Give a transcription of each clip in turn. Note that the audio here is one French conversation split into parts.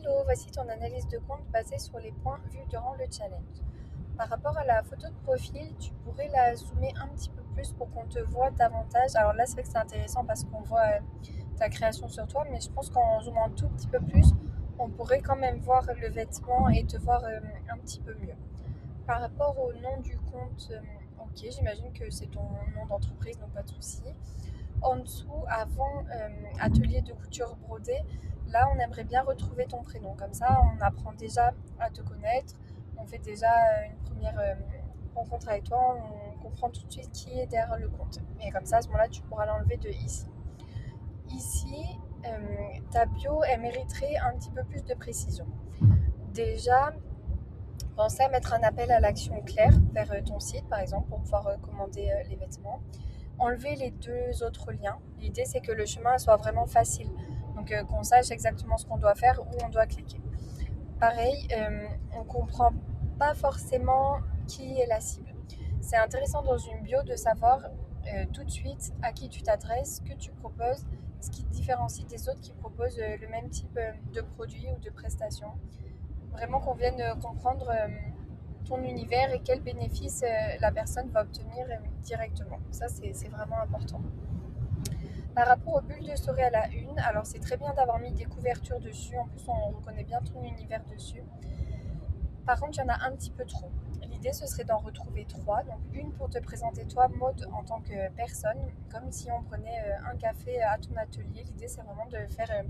Hello, voici ton analyse de compte basée sur les points vus durant le challenge. Par rapport à la photo de profil, tu pourrais la zoomer un petit peu plus pour qu'on te voit davantage. Alors là, c'est vrai que c'est intéressant parce qu'on voit ta création sur toi, mais je pense qu'en zoomant un tout petit peu plus, on pourrait quand même voir le vêtement et te voir un petit peu mieux. Par rapport au nom du compte, ok, j'imagine que c'est ton nom d'entreprise, donc pas de souci. En dessous, avant atelier de couture brodée, là, on aimerait bien retrouver ton prénom. Comme ça, on apprend déjà à te connaître. On fait déjà une première rencontre avec toi. On comprend tout de suite qui est derrière le compte. Et comme ça, à ce moment-là, tu pourras l'enlever de ici. Ici, ta bio, elle mériterait un petit peu plus de précision. Déjà, pensez à mettre un appel à l'action clair vers ton site, par exemple, pour pouvoir commander les vêtements. Enlever les deux autres liens. L'idée, c'est que le chemin soit vraiment facile. Donc, qu'on sache exactement ce qu'on doit faire, où on doit cliquer. Pareil, on ne comprend pas forcément qui est la cible. C'est intéressant dans une bio de savoir tout de suite à qui tu t'adresses, ce que tu proposes, ce qui te différencie des autres qui proposent le même type de produit ou de prestation. Vraiment qu'on vienne comprendre ton univers et quels bénéfices la personne va obtenir directement. Ça, c'est vraiment important. Par rapport aux bulles de story à la une, alors c'est très bien d'avoir mis des couvertures dessus. En plus, on reconnaît bien ton univers dessus. Par contre, il y en a un petit peu trop. L'idée, ce serait d'en retrouver trois. Donc, une pour te présenter toi, Maud, en tant que personne, comme si on prenait un café à ton atelier. L'idée, c'est vraiment de faire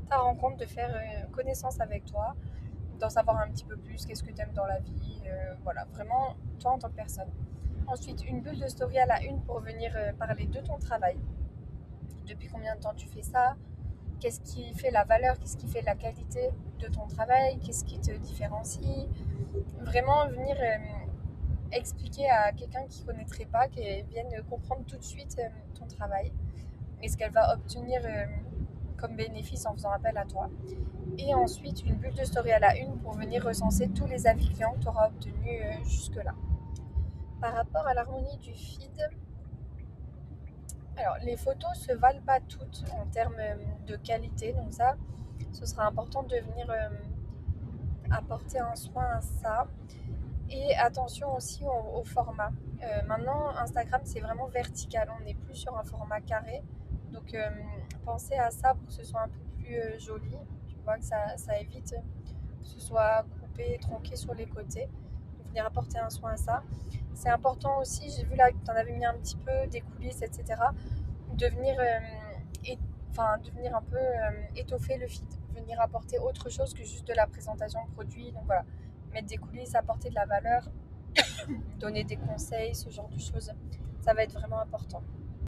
ta rencontre, de faire connaissance avec toi, d'en savoir un petit peu plus, qu'est-ce que tu aimes dans la vie, voilà, vraiment toi en tant que personne. Ensuite, une bulle de story à la une pour venir parler de ton travail. Depuis combien de temps tu fais ça? Qu'est-ce qui fait la valeur? Qu'est-ce qui fait la qualité de ton travail? Qu'est-ce qui te différencie? Vraiment venir expliquer à quelqu'un qui ne connaîtrait pas, qui vienne comprendre tout de suite ton travail et ce qu'elle va obtenir comme bénéfice en faisant appel à toi. Et ensuite, une bulle de story à la une pour venir recenser tous les avis clients que tu auras obtenus jusque-là. Par rapport à l'harmonie du feed, alors les photos se valent pas toutes en termes de qualité, donc ça, ce sera important de venir apporter un soin à ça. Et attention aussi au format. Maintenant, Instagram, c'est vraiment vertical, on n'est plus sur un format carré. Donc pensez à ça pour que ce soit un peu plus joli. Tu vois que ça évite que ce soit coupé, tronqué sur les côtés. Donc venir apporter un soin à ça. C'est important aussi, j'ai vu là que tu en avais mis un petit peu, des coulisses, etc. De venir, de venir un peu étoffer le feed. Venir apporter autre chose que juste de la présentation de produits. Donc voilà, mettre des coulisses, apporter de la valeur, donner des conseils, ce genre de choses. Ça va être vraiment important.